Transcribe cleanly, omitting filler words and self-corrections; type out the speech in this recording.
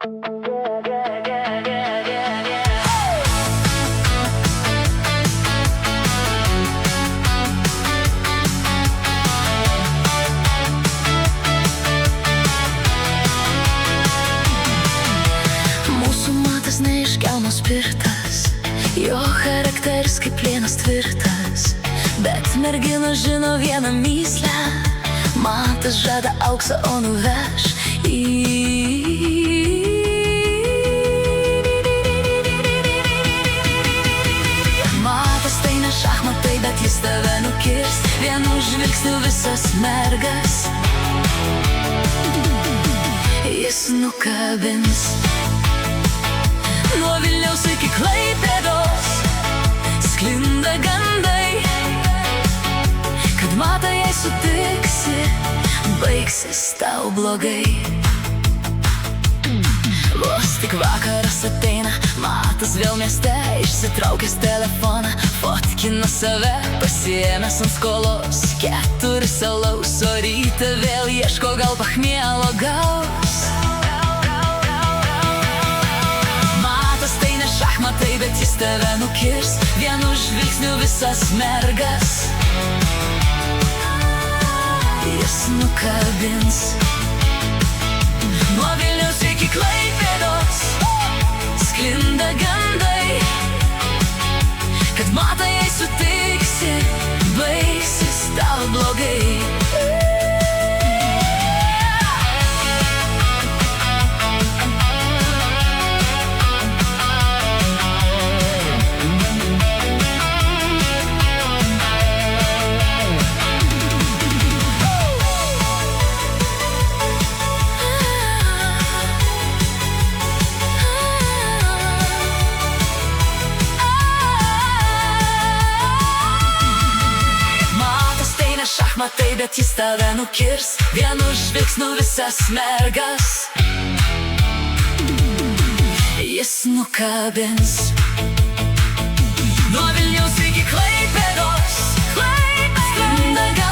Mūsų matas neiškelmas pirtas, jo charakteris kaip plienas tvirtas. Bet mergina žino vieną myslę, matas žada auksą, o nuveš į... Matas tai ne šachmatai, bet jis tave nukirs vienu žvilgsniu visas mergas. Jis nukabins nuo Vilniaus iki Klaipėdos, sklinda gandai, kad matą jei sutiksi, baigsis tau blogai. Vos tik vakaras ateina, matas vėl mieste, išsitraukęs telefoną, fotkina save, pasiėmęs ant skolos 4 alaus, o rytą vėl ieško, gal pachmielo gaus. Matas tai ne šachmatai, bet jis tave nukirs vienu žvilgsniu visas mergas. Jis nukabins nuo Vilniaus iki Klaipėdos, sklinda gandai, kad matą jei sutiksi, baigsis tau blogai. Šachmatai, bet jis tave nukirs vienu žvilgsniu visas mergas. Jis nukabins nuo Vilniaus iki Klaipėdos, sklinda gandai.